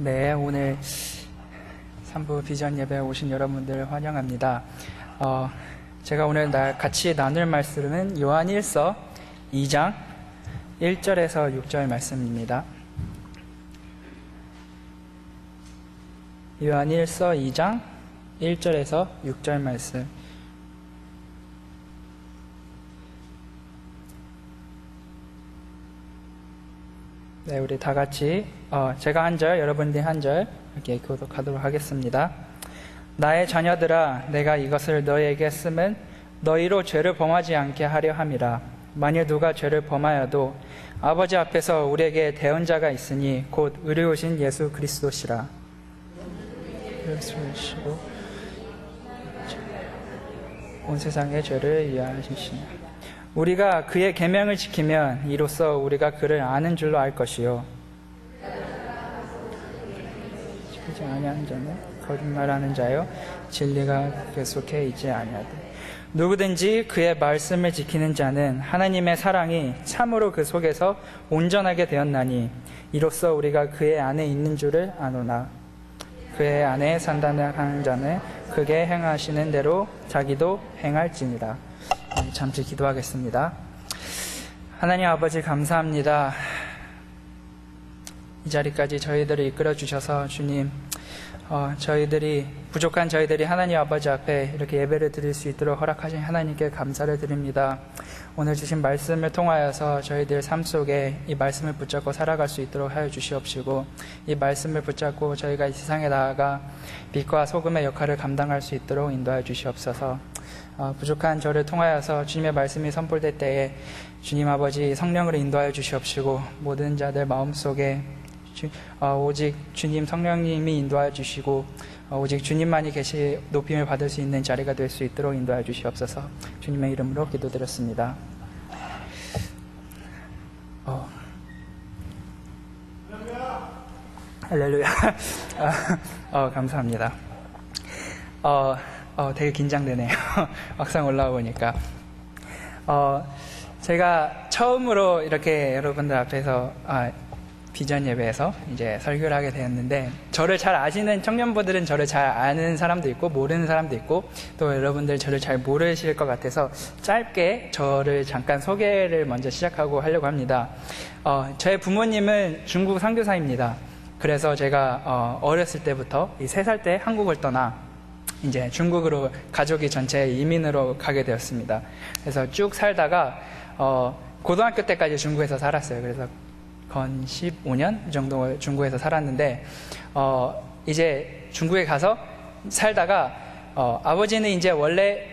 네, 오늘 3부 비전 예배에 오신 여러분들 환영합니다. 제가 오늘 같이 나눌 말씀은 요한일서 2장 1절에서 6절 말씀입니다. 요한일서 2장 1절에서 6절 말씀. 네, 우리 다 같이 제가 한 절, 여러분들이 한 절 이렇게 교독하도록 하겠습니다. 나의 자녀들아, 내가 이것을 너희에게 쓰면 너희로 죄를 범하지 않게 하려 함이라. 만일 누가 죄를 범하여도 아버지 앞에서 우리에게 대언자가 있으니 곧 의로우신 예수 그리스도시라. 예수시고 온 세상의 죄를 이해하시니라. 우리가 그의 계명을 지키면 이로써 우리가 그를 아는 줄로 알 것이요, 지키지 아니하는 자는 거짓말하는 자요 진리가 그 속에 있지 아니하되, 누구든지 그의 말씀을 지키는 자는 하나님의 사랑이 참으로 그 속에서 온전하게 되었나니 이로써 우리가 그의 안에 있는 줄을 아노나. 그의 안에 산다는 하는 자는 그게 행하시는 대로 자기도 행할지니라. 잠시 기도하겠습니다. 하나님 아버지, 감사합니다. 이 자리까지 저희들을 이끌어 주셔서 주님, 저희들이 부족한 저희들이 하나님 아버지 앞에 이렇게 예배를 드릴 수 있도록 허락하신 하나님께 감사를 드립니다. 오늘 주신 말씀을 통하여서 저희들 삶 속에 이 말씀을 붙잡고 살아갈 수 있도록 하여 주시옵시고, 이 말씀을 붙잡고 저희가 이 세상에 나아가 빛과 소금의 역할을 감당할 수 있도록 인도하여 주시옵소서. 부족한 저를 통하여서 주님의 말씀이 선포될 때에 주님 아버지 성령으로 인도하여 주시옵시고, 모든 자들 마음속에 오직 주님 성령님이 인도하여 주시고 오직 주님만이 계시 높임을 받을 수 있는 자리가 될 수 있도록 인도하여 주시옵소서. 주님의 이름으로 기도드렸습니다. 할렐루야. 감사합니다. 되게 긴장되네요. 막상 올라오니까. 제가 처음으로 이렇게 여러분들 앞에서 비전 예배에서 이제 설교를 하게 되었는데, 저를 잘 아시는 청년부들은 저를 잘 아는 사람도 있고 모르는 사람도 있고, 또 여러분들 저를 잘 모르실 것 같아서 짧게 저를 잠깐 소개를 먼저 시작하고 하려고 합니다. 저의 부모님은 중국 선교사입니다. 그래서 제가 어렸을 때부터 3살 때 한국을 떠나 이제 중국으로 가족이 전체 이민으로 가게 되었습니다. 그래서 쭉 살다가 고등학교 때까지 중국에서 살았어요. 그래서 건 15년 정도 중국에서 살았는데, 이제 중국에 가서 살다가 아버지는 이제 원래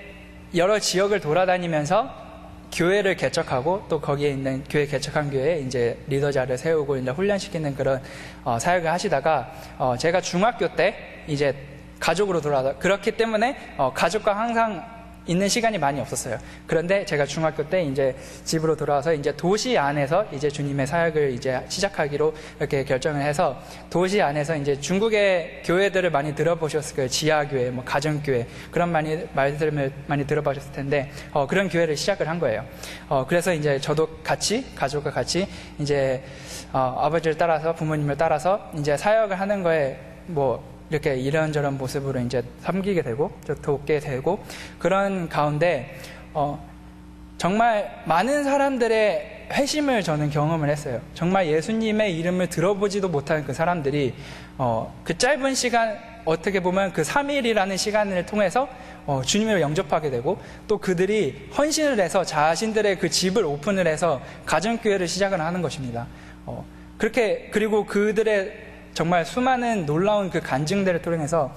여러 지역을 돌아다니면서 교회를 개척하고, 또 거기에 있는 개척한 교회에 이제 리더자를 세우고 이제 훈련시키는 그런 사역을 하시다가, 제가 중학교 때 이제 가족으로 돌아가, 그렇기 때문에 가족과 항상 있는 시간이 많이 없었어요. 그런데 제가 중학교 때 이제 집으로 돌아와서 이제 도시 안에서 이제 주님의 사역을 이제 시작하기로 이렇게 결정을 해서, 도시 안에서 이제 중국의 교회들을 많이 들어보셨을 거예요. 지하교회, 뭐 가정교회, 그런 말씀을 많이 들어보셨을 텐데, 그런 교회를 시작을 한 거예요. 그래서 이제 저도 같이, 가족과 같이 이제 아버지를 따라서, 부모님을 따라서 이제 사역을 하는 거에 이렇게 이런저런 모습으로 이제 섬기게 되고 돕게 되고, 그런 가운데 정말 많은 사람들의 회심을 저는 경험을 했어요. 정말 예수님의 이름을 들어보지도 못한 그 사람들이 그 짧은 시간, 어떻게 보면 그 3일이라는 시간을 통해서 주님을 영접하게 되고, 또 그들이 헌신을 해서 자신들의 그 집을 오픈을 해서 가정교회를 시작을 하는 것입니다. 그리고 그들의 정말 수많은 놀라운 그 간증들을 통해서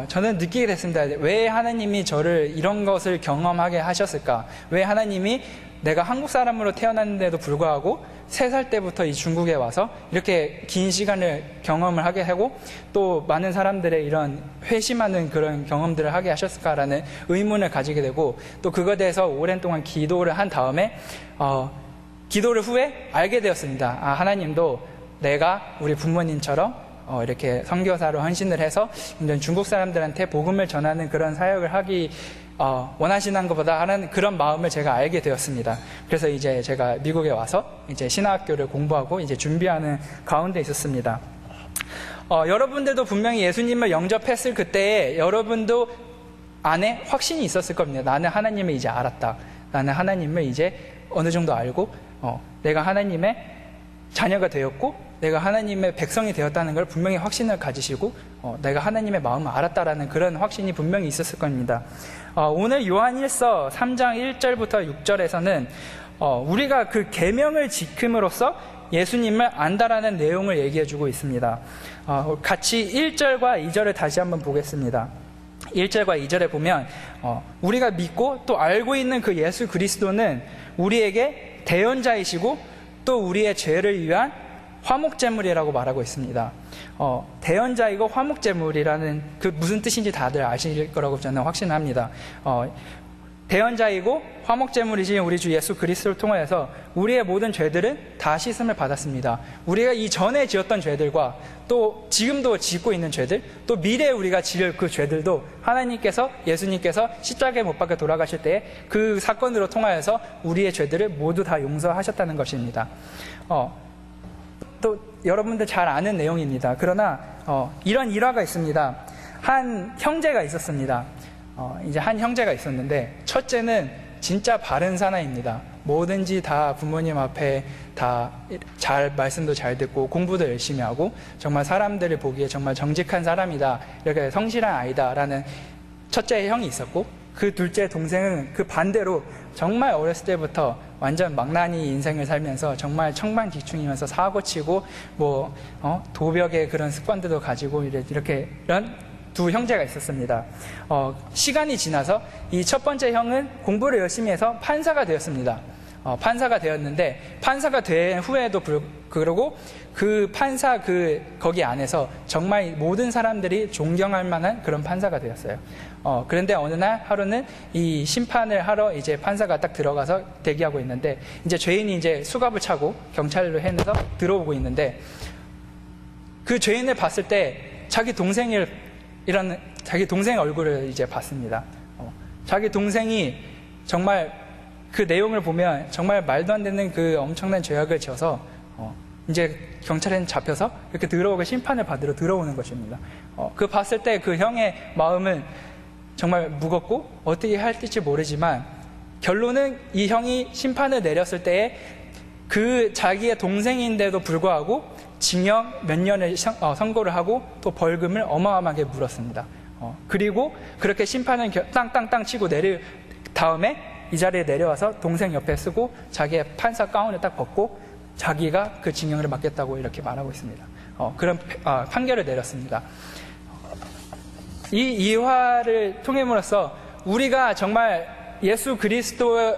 저는 느끼게 됐습니다. 왜 하나님이 저를 이런 것을 경험하게 하셨을까? 왜 하나님이 내가 한국 사람으로 태어났는데도 불구하고 3살 때부터 이 중국에 와서 이렇게 긴 시간을 경험을 하게 하고, 또 많은 사람들의 이런 회심하는 그런 경험들을 하게 하셨을까라는 의문을 가지게 되고, 또 그거에 대해서 오랜 동안 기도를 한 다음에 기도를 후에 알게 되었습니다. 하나님도 내가 우리 부모님처럼 이렇게 선교사로 헌신을 해서 중국 사람들한테 복음을 전하는 그런 사역을 하기 원하시는 것보다 하는 그런 마음을 제가 알게 되었습니다. 그래서 이제 제가 미국에 와서 이제 신학교를 공부하고 이제 준비하는 가운데 있었습니다. 여러분들도 분명히 예수님을 영접했을 그때에 여러분도 안에 확신이 있었을 겁니다. 나는 하나님을 이제 알았다. 나는 하나님을 이제 어느 정도 알고 내가 하나님의 자녀가 되었고 내가 하나님의 백성이 되었다는 걸 분명히 확신을 가지시고 내가 하나님의 마음을 알았다라는 그런 확신이 분명히 있었을 겁니다. 오늘 요한일서 3장 1절부터 6절에서는 우리가 그 계명을 지킴으로써 예수님을 안다라는 내용을 얘기해주고 있습니다. 같이 1절과 2절을 다시 한번 보겠습니다. 1절과 2절에 보면 우리가 믿고 또 알고 있는 그 예수 그리스도는 우리에게 대언자이시고 또 우리의 죄를 위한 화목제물이라고 말하고 있습니다. 대언자이고 화목제물이라는 그 무슨 뜻인지 다들 아실 거라고 저는 확신합니다. 대언자이고 화목제물이신 우리 주 예수 그리스도를 통하여서 우리의 모든 죄들은 다 씻음을 받았습니다. 우리가 이전에 지었던 죄들과 또 지금도 짓고 있는 죄들, 또 미래에 우리가 지을 그 죄들도 하나님께서, 예수님께서 십자가에 못 박혀 돌아가실 때에 그 사건으로 통하여서 우리의 죄들을 모두 다 용서하셨다는 것입니다. 또 여러분들 잘 아는 내용입니다. 그러나 이런 일화가 있습니다. 한 형제가 있었습니다. 이제 한 형제가 있었는데 첫째는 진짜 바른 사나이입니다. 뭐든지 다 부모님 앞에 다 잘 말씀도 잘 듣고 공부도 열심히 하고 정말 사람들을 보기에 정말 정직한 사람이다, 이렇게 성실한 아이다라는 첫째 형이 있었고, 그 둘째 동생은 그 반대로 정말 어렸을 때부터 완전 망나니 인생을 살면서 정말 청반지충이면서 사고치고 도벽의 그런 습관들도 가지고 이렇게 이런 두 형제가 있었습니다. 시간이 지나서 이 첫 번째 형은 공부를 열심히 해서 판사가 되었습니다. 판사가 되었는데, 판사가 된 후에도 그러고 그 판사 거기 안에서 정말 모든 사람들이 존경할 만한 그런 판사가 되었어요. 그런데 어느 날 하루는 이 심판을 하러 이제 판사가 딱 들어가서 대기하고 있는데, 이제 죄인이 이제 수갑을 차고 경찰로 해내서 들어오고 있는데, 그 죄인을 봤을 때 자기 동생 얼굴을 이제 봤습니다. 자기 동생이 정말 그 내용을 보면 정말 말도 안 되는 그 엄청난 죄악을 지어서 이제 경찰에는 잡혀서 이렇게 들어오고 심판을 받으러 들어오는 것입니다. 그 봤을 때 그 형의 마음은 정말 무겁고 어떻게 해야 할지 모르지만, 결론은 이 형이 심판을 내렸을 때에 그 자기의 동생인데도 불구하고 징역 몇 년을 선고를 하고 또 벌금을 어마어마하게 물었습니다. 그리고 그렇게 심판을 땅땅땅 치고 내릴 다음에 이 자리에 내려와서 동생 옆에 쓰고 자기의 판사 가운을 딱 벗고 자기가 그 징역을 맡겠다고 이렇게 말하고 있습니다. 그런 판결을 내렸습니다. 이 이화를 통함으로써 우리가 정말 예수 그리스도가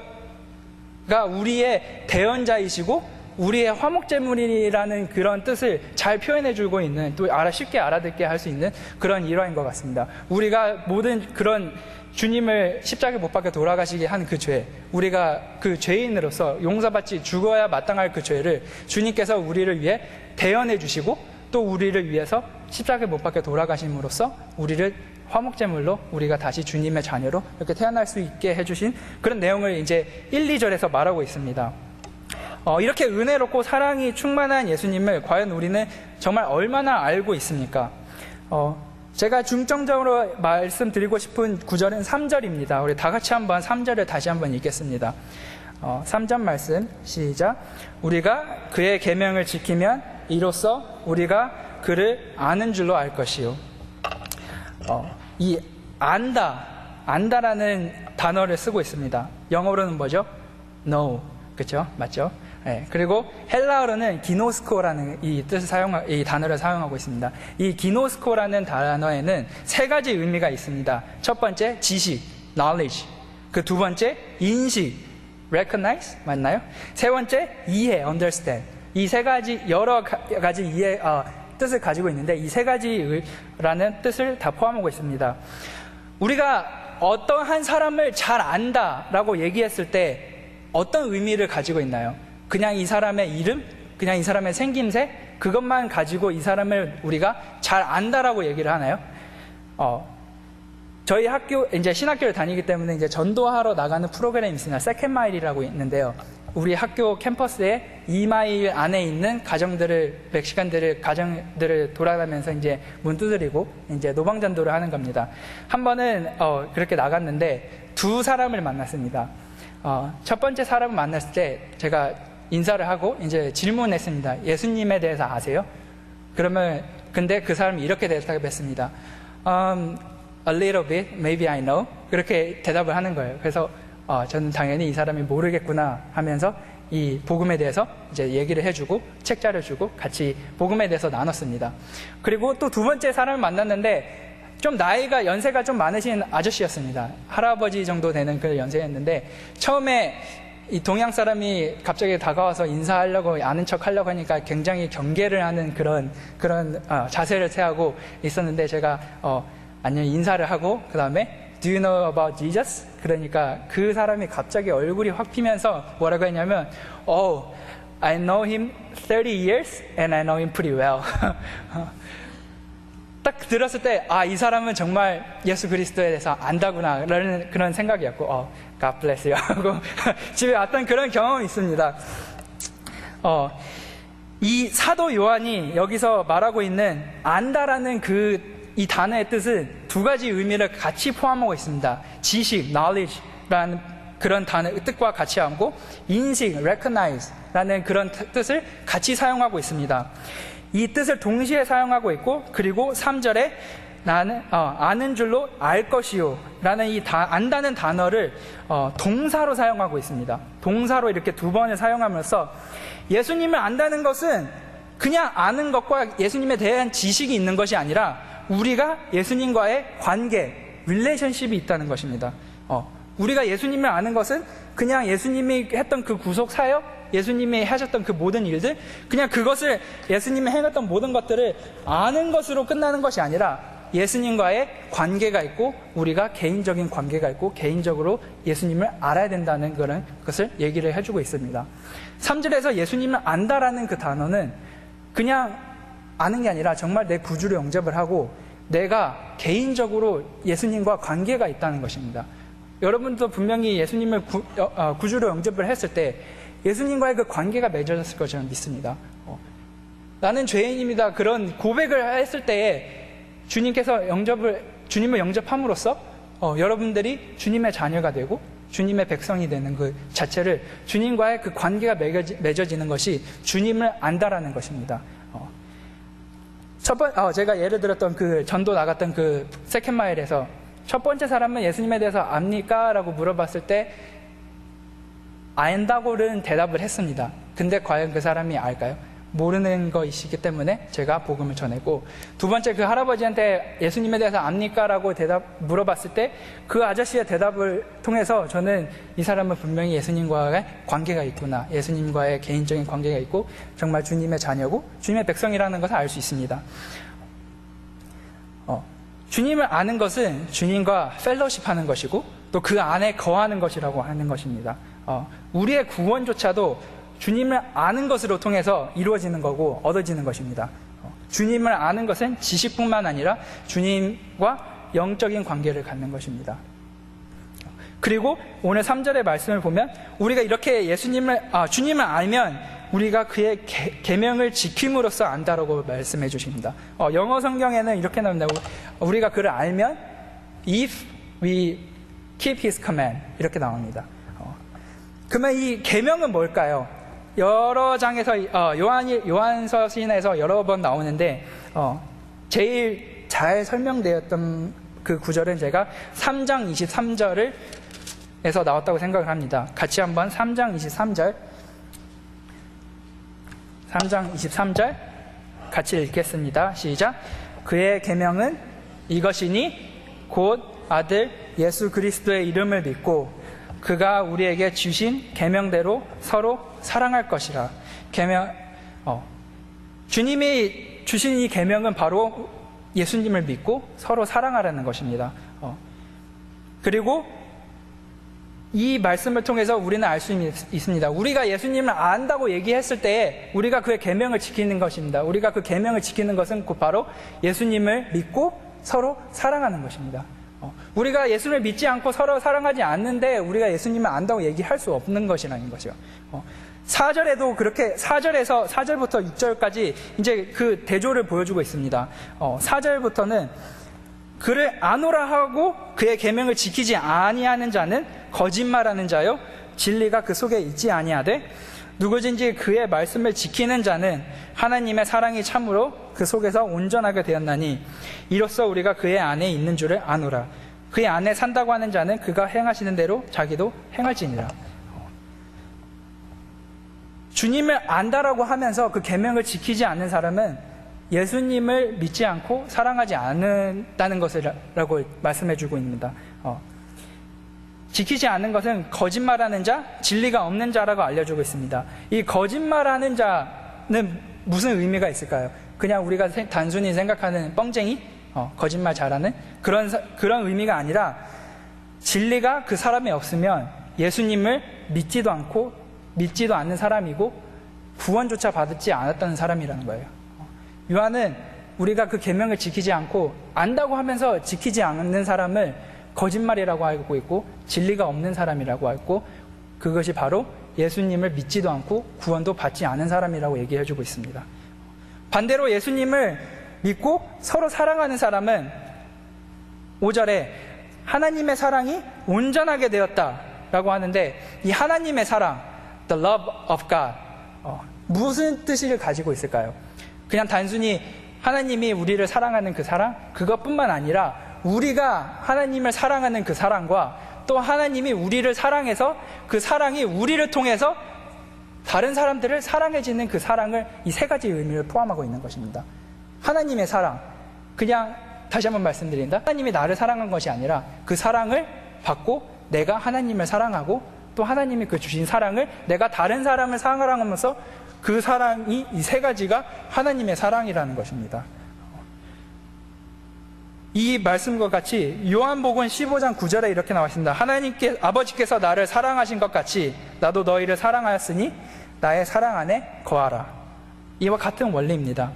우리의 대언자이시고 우리의 화목제물이라는 그런 뜻을 잘 표현해주고 있는, 또 쉽게 알아듣게 할 수 있는 그런 일화인 것 같습니다. 우리가 모든 그런 주님을 십자가에 못 박혀 돌아가시게 한 그 죄, 우리가 그 죄인으로서 용서받지 죽어야 마땅할 그 죄를 주님께서 우리를 위해 대언해 주시고, 또 우리를 위해서 십자가에 못 박혀 돌아가심으로써 우리를 화목제물로 우리가 다시 주님의 자녀로 이렇게 태어날 수 있게 해주신 그런 내용을 이제 1, 2절에서 말하고 있습니다. 이렇게 은혜롭고 사랑이 충만한 예수님을 과연 우리는 정말 얼마나 알고 있습니까? 제가 중점적으로 말씀드리고 싶은 구절은 3절입니다. 우리 다 같이 한번 3절을 다시 한번 읽겠습니다. 3절 말씀 시작. 우리가 그의 계명을 지키면 이로써 우리가 그를 아는 줄로 알 것이요. 이 안다라는 단어를 쓰고 있습니다. 영어로는 뭐죠? know. 그렇죠? 맞죠? 네. 그리고 헬라어로는 기노스코라는 이 단어를 사용하고 있습니다. 이 기노스코라는 단어에는 세 가지 의미가 있습니다. 첫 번째, 지식, knowledge. 그 두 번째, 인식, recognize. 맞나요? 세 번째, 이해, understand. 이 세 가지, 여러 가지 뜻을 가지고 있는데, 이 세 가지라는 뜻을 다 포함하고 있습니다. 우리가 어떠한 사람을 잘 안다라고 얘기했을 때 어떤 의미를 가지고 있나요? 그냥 이 사람의 이름, 그냥 이 사람의 생김새, 그것만 가지고 이 사람을 우리가 잘 안다라고 얘기를 하나요? 저희 학교, 이제 신학교를 다니기 때문에 이제 전도하러 나가는 프로그램이 있습니다. 세컨 마일이라고 있는데요. 우리 학교 캠퍼스에 2마일 안에 있는 가정들을 돌아가면서 이제 문 두드리고 이제 노방전도를 하는 겁니다. 한 번은 그렇게 나갔는데 두 사람을 만났습니다. 첫 번째 사람을 만났을 때 제가 인사를 하고 이제 질문했습니다. 예수님에 대해서 아세요? 그러면 근데 그 사람이 이렇게 대답했습니다. A little bit, maybe I know. 그렇게 대답을 하는 거예요. 그래서 저는 당연히 이 사람이 모르겠구나 하면서 이 복음에 대해서 이제 얘기를 해주고 책자를 주고 같이 복음에 대해서 나눴습니다. 그리고 또 두 번째 사람을 만났는데 좀 연세가 좀 많으신 아저씨였습니다. 할아버지 정도 되는 그 연세였는데 처음에 이 동양 사람이 갑자기 다가와서 인사하려고 아는 척 하려고 하니까 굉장히 경계를 하는 그런 자세를 취하고 있었는데 제가 안녕 인사를 하고 그 다음에 Do you know about Jesus? 그러니까 그 사람이 갑자기 얼굴이 확 피면서 뭐라고 했냐면 Oh, I know him 30 years and I know him pretty well. 딱 들었을 때 이 사람은 정말 예수 그리스도에 대해서 안다구나 라는 그런 생각이었고 God bless you 하고 집에 왔던 그런 경험이 있습니다. 이 사도 요한이 여기서 말하고 있는 안다라는 이 단어의 뜻은 두 가지 의미를 같이 포함하고 있습니다. 지식, knowledge라는 그런 단어의 뜻과 같이 하고 인식, recognize라는 그런 뜻을 같이 사용하고 있습니다. 이 뜻을 동시에 사용하고 있고 그리고 3절에 나는 아는 줄로 알 것이요 라는 안다는 단어를 동사로 사용하고 있습니다. 동사로 이렇게 두 번을 사용하면서 예수님을 안다는 것은 그냥 아는 것과 예수님에 대한 지식이 있는 것이 아니라 우리가 예수님과의 관계, 릴레이션십이 있다는 것입니다. 우리가 예수님을 아는 것은 그냥 예수님이 했던 그 구속 사역, 예수님이 하셨던 그 모든 일들, 그냥 그것을 예수님이 행했던 모든 것들을 아는 것으로 끝나는 것이 아니라 예수님과의 관계가 있고 우리가 개인적인 관계가 있고 개인적으로 예수님을 알아야 된다는 그런 것을 얘기를 해주고 있습니다. 3절에서 예수님을 안다라는 그 단어는 그냥 아는 게 아니라 정말 내 구주로 영접을 하고 내가 개인적으로 예수님과 관계가 있다는 것입니다. 여러분도 분명히 예수님을 구주로 영접을 했을 때 예수님과의 그 관계가 맺어졌을 것을 저는 믿습니다. 나는 죄인입니다. 그런 고백을 했을 때에 주님을 영접함으로써 여러분들이 주님의 자녀가 되고 주님의 백성이 되는 그 자체를 주님과의 그 관계가 맺어지는 것이 주님을 안다라는 것입니다. 제가 예를 들었던 그 전도 나갔던 그 세컨마일에서 첫 번째 사람은 예수님에 대해서 압니까? 라고 물어봤을 때 안다고는 대답을 했습니다. 근데 과연 그 사람이 알까요? 모르는 것이기 때문에 제가 복음을 전했고, 두 번째 그 할아버지한테 예수님에 대해서 압니까? 라고 물어봤을 때 그 아저씨의 대답을 통해서 저는 이 사람은 분명히 예수님과의 관계가 있구나, 예수님과의 개인적인 관계가 있고 정말 주님의 자녀고 주님의 백성이라는 것을 알 수 있습니다. 주님을 아는 것은 주님과 펠로십하는 것이고 또 그 안에 거하는 것이라고 하는 것입니다. 우리의 구원조차도 주님을 아는 것으로 통해서 이루어지는 거고 얻어지는 것입니다. 주님을 아는 것은 지식뿐만 아니라 주님과 영적인 관계를 갖는 것입니다. 그리고 오늘 3절의 말씀을 보면 우리가 이렇게 주님을 알면 우리가 그의 계명을 지킴으로써 안다라고 말씀해 주십니다. 영어 성경에는 이렇게 나옵니다. 우리가 그를 알면 if we keep his command 이렇게 나옵니다. 그러면 이 계명은 뭘까요? 여러 장에서 요한서 시인에서 여러 번 나오는데 제일 잘 설명되었던 그 구절은 제가 3장 23절에서 나왔다고 생각을 합니다. 같이 한번 3장 23절 같이 읽겠습니다. 시작. 그의 계명은 이것이니 곧 아들 예수 그리스도의 이름을 믿고 그가 우리에게 주신 계명대로 서로 사랑할 것이라. 주님이 주신 이 계명은 바로 예수님을 믿고 서로 사랑하라는 것입니다. 그리고 이 말씀을 통해서 우리는 알 수 있습니다. 우리가 예수님을 안다고 얘기했을 때 우리가 그의 계명을 지키는 것입니다. 우리가 그 계명을 지키는 것은 곧 바로 예수님을 믿고 서로 사랑하는 것입니다. 우리가 예수를 믿지 않고 서로 사랑하지 않는데 우리가 예수님을 안다고 얘기할 수 없는 것이라는 거죠. 4절에도 그렇게 4절부터 6절까지 이제 그 대조를 보여주고 있습니다. 4절부터는 그를 아노라 하고 그의 계명을 지키지 아니하는 자는 거짓말하는 자요 진리가 그 속에 있지 아니하되 누구든지 그의 말씀을 지키는 자는 하나님의 사랑이 참으로 그 속에서 온전하게 되었나니 이로써 우리가 그의 안에 있는 줄을 아노라. 그의 안에 산다고 하는 자는 그가 행하시는 대로 자기도 행할지니라. 주님을 안다라고 하면서 그 계명을 지키지 않는 사람은 예수님을 믿지 않고 사랑하지 않는다는 것이라고 말씀해주고 있습니다. 지키지 않는 것은 거짓말하는 자, 진리가 없는 자라고 알려주고 있습니다. 이 거짓말하는 자는 무슨 의미가 있을까요? 그냥 우리가 단순히 생각하는 뻥쟁이, 거짓말 잘하는 그런 의미가 아니라 진리가 그 사람이 없으면 예수님을 믿지도 않는 사람이고 구원조차 받지 않았다는 사람이라는 거예요. 요한은 우리가 그 계명을 지키지 않고 안다고 하면서 지키지 않는 사람을 거짓말이라고 알고 있고 진리가 없는 사람이라고 알고 그것이 바로 예수님을 믿지도 않고 구원도 받지 않은 사람이라고 얘기해주고 있습니다. 반대로 예수님을 믿고 서로 사랑하는 사람은 5절에 하나님의 사랑이 온전하게 되었다라고 하는데 이 하나님의 사랑, the love of God, 무슨 뜻을 가지고 있을까요? 그냥 단순히 하나님이 우리를 사랑하는 그 사랑, 그것뿐만 아니라 우리가 하나님을 사랑하는 그 사랑과 또 하나님이 우리를 사랑해서 그 사랑이 우리를 통해서 다른 사람들을 사랑해지는 그 사랑을 이 세 가지 의미를 포함하고 있는 것입니다. 하나님의 사랑, 그냥 다시 한번 말씀드린다. 하나님이 나를 사랑한 것이 아니라 그 사랑을 받고 내가 하나님을 사랑하고 또 하나님이 그 주신 사랑을 내가 다른 사람을 사랑하면서 그 사랑이 이 세 가지가 하나님의 사랑이라는 것입니다. 이 말씀과 같이 요한복음 15장 9절에 이렇게 나와 있습니다. 아버지께서 나를 사랑하신 것 같이 나도 너희를 사랑하였으니 나의 사랑 안에 거하라. 이와 같은 원리입니다.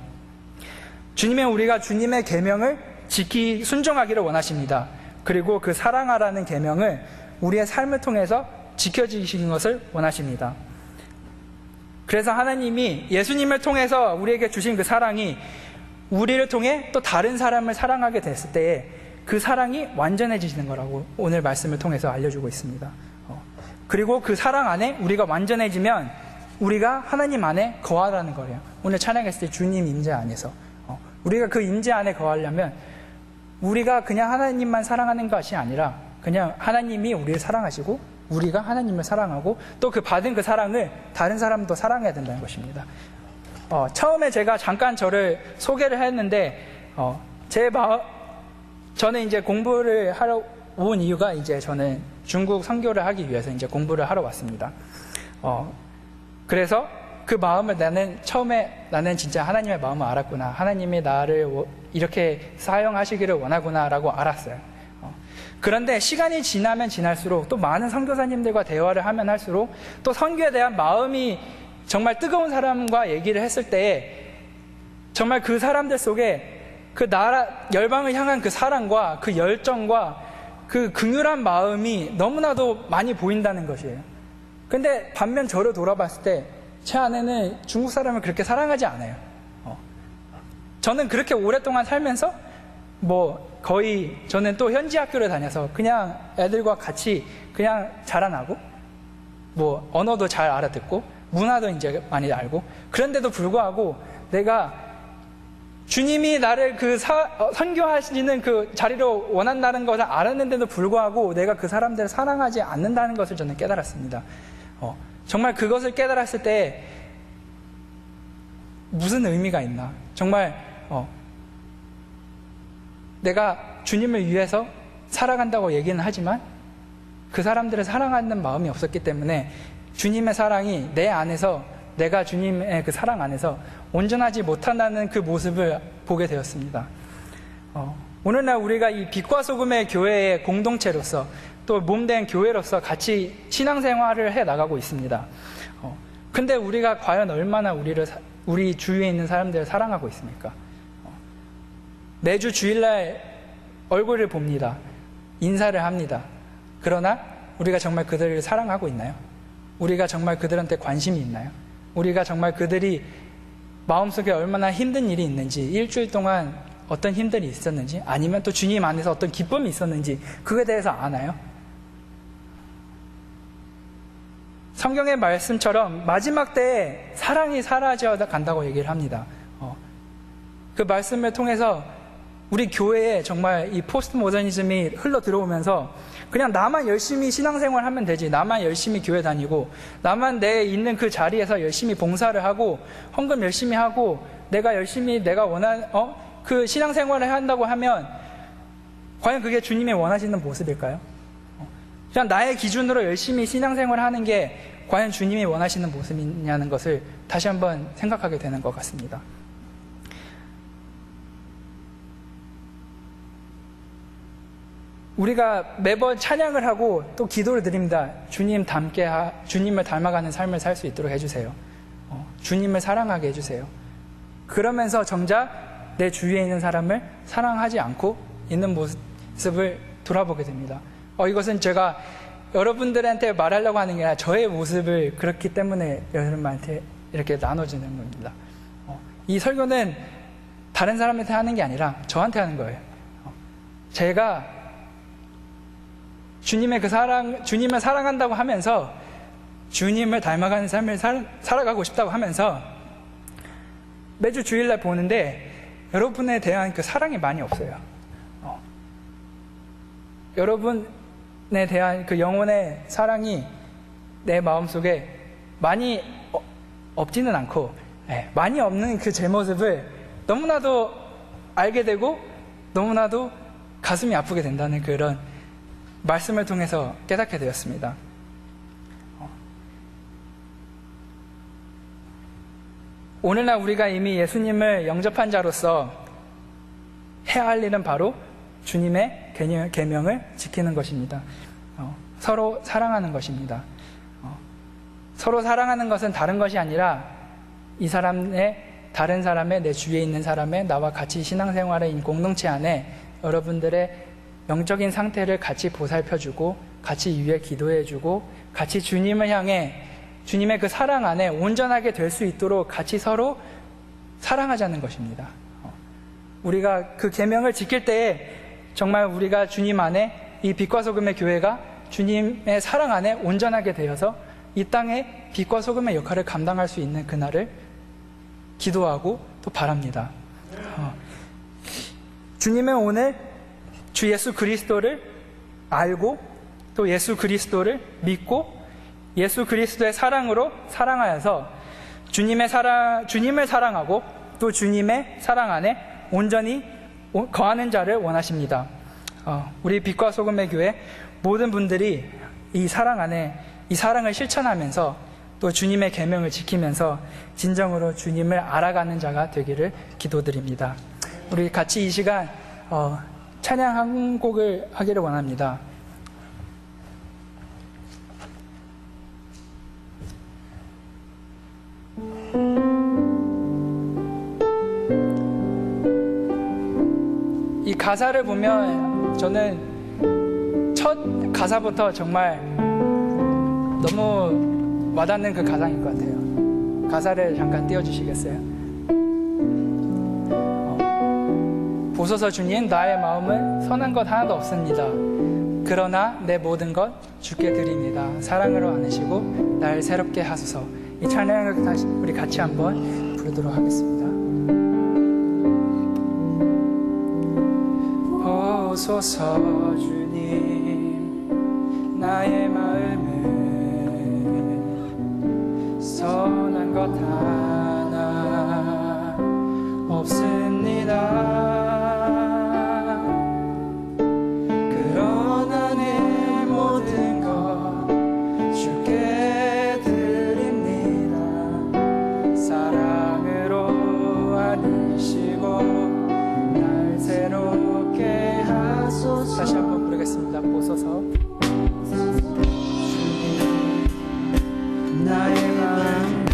주님은 우리가 주님의 계명을 순종하기를 원하십니다. 그리고 그 사랑하라는 계명을 우리의 삶을 통해서 지켜주시는 것을 원하십니다. 그래서 하나님이 예수님을 통해서 우리에게 주신 그 사랑이 우리를 통해 또 다른 사람을 사랑하게 됐을 때에 그 사랑이 완전해지시는 거라고 오늘 말씀을 통해서 알려주고 있습니다. 그리고 그 사랑 안에 우리가 완전해지면 우리가 하나님 안에 거하라는 거예요. 오늘 찬양했을 때 주님 임재 안에서 우리가 그 임재 안에 거하려면 우리가 그냥 하나님만 사랑하는 것이 아니라 그냥 하나님이 우리를 사랑하시고 우리가 하나님을 사랑하고 또 그 받은 그 사랑을 다른 사람도 사랑해야 된다는 것입니다. 처음에 제가 잠깐 저를 소개를 했는데, 저는 이제 공부를 하러 온 이유가 이제 저는 중국 선교를 하기 위해서 이제 공부를 하러 왔습니다. 그래서 그 마음을 나는 진짜 하나님의 마음을 알았구나. 하나님이 나를 이렇게 사용하시기를 원하구나라고 알았어요. 그런데 시간이 지나면 지날수록 또 많은 선교사님들과 대화를 하면 할수록 또 선교에 대한 마음이 정말 뜨거운 사람과 얘기를 했을 때에 정말 그 사람들 속에 그 나라 열방을 향한 그 사랑과 그 열정과 그 긍휼한 마음이 너무나도 많이 보인다는 것이에요. 근데 반면 저를 돌아봤을 때 제 아내는 중국 사람을 그렇게 사랑하지 않아요. 저는 그렇게 오랫동안 살면서 거의 저는 또 현지 학교를 다녀서 그냥 애들과 같이 그냥 자라나고 언어도 잘 알아듣고 문화도 이제 많이 알고 그런데도 불구하고 내가 주님이 나를 선교하시는 그 자리로 원한다는 것을 알았는데도 불구하고 내가 그 사람들을 사랑하지 않는다는 것을 저는 깨달았습니다. 정말 그것을 깨달았을 때 무슨 의미가 있나? 정말 내가 주님을 위해서 살아간다고 얘기는 하지만 그 사람들을 사랑하는 마음이 없었기 때문에 주님의 사랑이 내 안에서 내가 주님의 그 사랑 안에서 온전하지 못한다는 그 모습을 보게 되었습니다. 오늘날 우리가 이 빛과 소금의 교회의 공동체로서 또 몸된 교회로서 같이 신앙생활을 해 나가고 있습니다. 근데 우리가 과연 얼마나 우리 주위에 있는 사람들을 사랑하고 있습니까? 매주 주일날 얼굴을 봅니다. 인사를 합니다. 그러나 우리가 정말 그들을 사랑하고 있나요? 우리가 정말 그들한테 관심이 있나요? 우리가 정말 그들이 마음속에 얼마나 힘든 일이 있는지, 일주일 동안 어떤 힘들이 있었는지, 아니면 또 주님 안에서 어떤 기쁨이 있었는지 그거에 대해서 아나요? 성경의 말씀처럼 마지막 때에 사랑이 사라져 간다고 얘기를 합니다. 그 말씀을 통해서 우리 교회에 정말 이 포스트 모더니즘이 흘러 들어오면서 그냥 나만 열심히 신앙생활 하면 되지, 나만 열심히 교회 다니고, 나만 내 있는 그 자리에서 열심히 봉사를 하고 헌금 열심히 하고 내가 열심히 내가 원하는 그 신앙생활을 한다고 하면 과연 그게 주님이 원하시는 모습일까요? 그냥 나의 기준으로 열심히 신앙생활을 하는 게 과연 주님이 원하시는 모습이냐는 것을 다시 한번 생각하게 되는 것 같습니다. 우리가 매번 찬양을 하고 또 기도를 드립니다. 주님을 닮아가는 삶을 살 수 있도록 해주세요. 주님을 사랑하게 해주세요. 그러면서 정작 내 주위에 있는 사람을 사랑하지 않고 있는 모습을 돌아보게 됩니다. 이것은 제가 여러분들한테 말하려고 하는 게 아니라 저의 모습을 그렇기 때문에 여러분한테 이렇게 나눠주는 겁니다. 이 설교는 다른 사람한테 하는 게 아니라 저한테 하는 거예요. 제가 주님을 사랑한다고 하면서 주님을 닮아가는 삶을 살아가고 싶다고 하면서 매주 주일날 보는데 여러분에 대한 그 사랑이 많이 없어요. 여러분에 대한 그 영혼의 사랑이 내 마음속에 많이 없지는 않고, 많이 없는 그 제 모습을 너무나도 알게 되고 너무나도 가슴이 아프게 된다는 그런 말씀을 통해서 깨닫게 되었습니다. 오늘날 우리가 이미 예수님을 영접한 자로서 해야 할 일은 바로 주님의 계명을 지키는 것입니다. 서로 사랑하는 것입니다. 서로 사랑하는 것은 다른 것이 아니라 다른 사람의, 내 주위에 있는 사람의 나와 같이 신앙생활의 공동체 안에 여러분들의 영적인 상태를 같이 보살펴주고 같이 위해 기도해주고 같이 주님을 향해 주님의 그 사랑 안에 온전하게 될 수 있도록 같이 서로 사랑하자는 것입니다. 우리가 그 계명을 지킬 때에 정말 우리가 주님 안에 이 빛과 소금의 교회가 주님의 사랑 안에 온전하게 되어서 이 땅에 빛과 소금의 역할을 감당할 수 있는 그날을 기도하고 또 바랍니다. 주님은 오늘 주 예수 그리스도를 알고 또 예수 그리스도를 믿고 예수 그리스도의 사랑으로 사랑하여서 주님을 사랑하고 또 주님의 사랑 안에 온전히 거하는 자를 원하십니다. 우리 빛과 소금의 교회 모든 분들이 이 사랑 안에 이 사랑을 실천하면서 또 주님의 계명을 지키면서 진정으로 주님을 알아가는 자가 되기를 기도드립니다. 우리 같이 이 시간 찬양 한 곡을 하기를 원합니다. 이 가사를 보면 저는 첫 가사부터 정말 너무 와닿는 그 가사인 것 같아요. 가사를 잠깐 띄워주시겠어요? 보소서 주님, 나의 마음은 선한 것 하나도 없습니다. 그러나 내 모든 것 주께 드립니다. 사랑으로 안으시고 날 새롭게 하소서. 이 찬양을 다시 우리 같이 한번 부르도록 하겠습니다. 보소서 주님, 나의 마음은 선한 것 하나 없습니다. 다시 한번 부르겠습니다. 보소서 주님, 나의 마음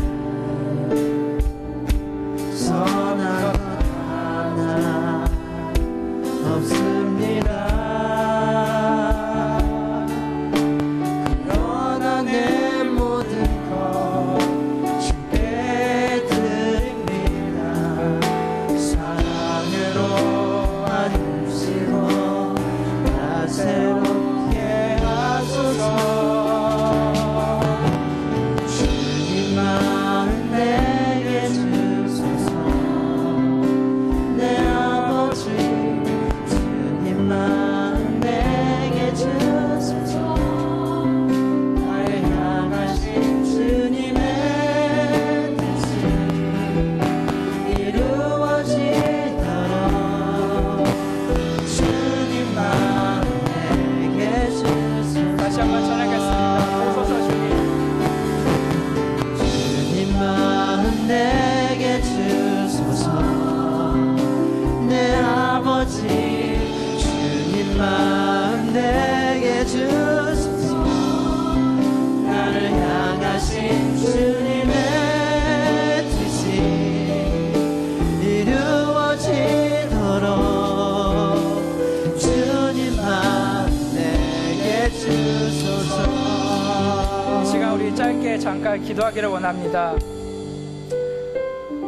우리 짧게 잠깐 기도하기를 원합니다.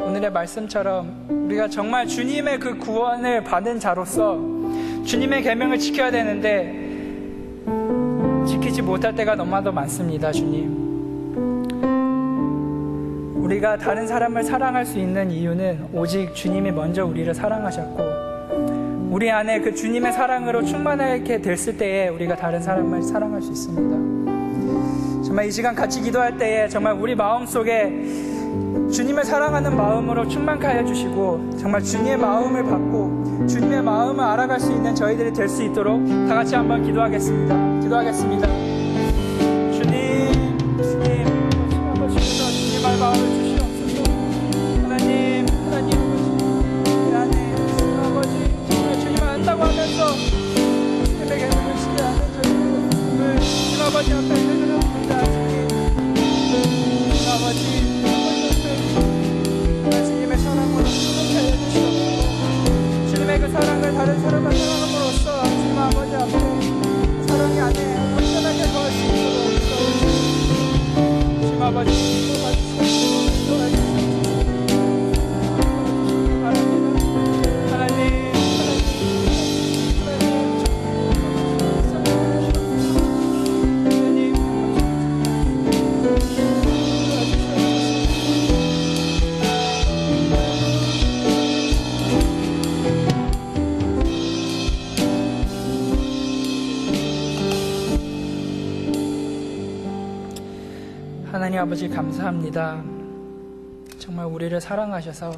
오늘의 말씀처럼 우리가 정말 주님의 그 구원을 받은 자로서 주님의 계명을 지켜야 되는데 지키지 못할 때가 너무나도 많습니다. 주님, 우리가 다른 사람을 사랑할 수 있는 이유는 오직 주님이 먼저 우리를 사랑하셨고 우리 안에 그 주님의 사랑으로 충만하게 됐을 때에 우리가 다른 사람을 사랑할 수 있습니다. 정말 이 시간 같이 기도할 때에 정말 우리 마음속에 주님을 사랑하는 마음으로 충만케 하여 주시고 정말 주님의 마음을 받고 주님의 마음을 알아갈 수 있는 저희들이 될 수 있도록 다 같이 한번 기도하겠습니다. 기도하겠습니다. 주님 아버지께서 주님의 마음을 주시옵소서. 하나님 우리 안에 아버지 정말 주님을 안다고 하면서 주님의 계명을 지키지 않는 저희를 주님 아버지 앞에 회개합니다. 주님 아버지 주님의 사랑으로 충만케 하여 주시옵소서. 주님의 그 사랑을 다른 사람과 사랑함으로써 주님 아버지 앞에 사랑이 안에 온전하게 거할 수 있도록 주님 아버지 도와주시옵소서. 하나님 하나님 아버지 감사합니다. 정말 우리를 사랑하셔서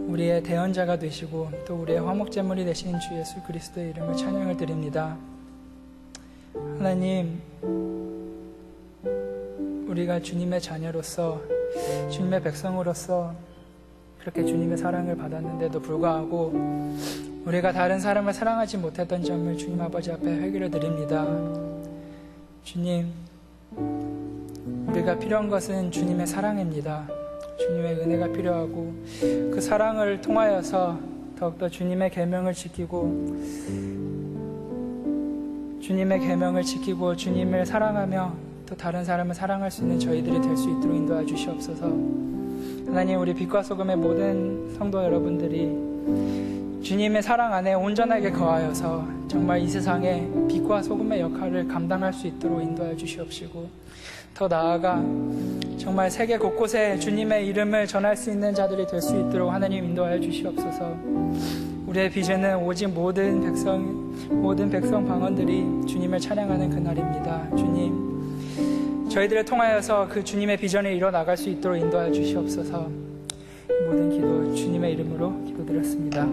우리의 대언자가 되시고 또 우리의 화목제물이 되신 주 예수 그리스도의 이름을 찬양을 드립니다. 하나님, 우리가 주님의 자녀로서 주님의 백성으로서 그렇게 주님의 사랑을 받았는데도 불구하고 우리가 다른 사람을 사랑하지 못했던 점을 주님 아버지 앞에 회개를 드립니다. 주님, 우리가 필요한 것은 주님의 사랑입니다. 주님의 은혜가 필요하고 그 사랑을 통하여서 더욱더 주님의 계명을 지키고 주님을 사랑하며 또 다른 사람을 사랑할 수 있는 저희들이 될 수 있도록 인도해 주시옵소서. 하나님, 우리 빛과 소금의 모든 성도 여러분들이 주님의 사랑 안에 온전하게 거하여서 정말 이 세상에 빛과 소금의 역할을 감당할 수 있도록 인도해 주시옵시고 더 나아가 정말 세계 곳곳에 주님의 이름을 전할 수 있는 자들이 될 수 있도록 하나님 인도하여 주시옵소서. 우리의 비전은 오직 모든 백성 방언들이 주님을 찬양하는 그날입니다. 주님, 저희들을 통하여서 그 주님의 비전을 이뤄나갈 수 있도록 인도하여 주시옵소서. 모든 기도 주님의 이름으로 기도드렸습니다.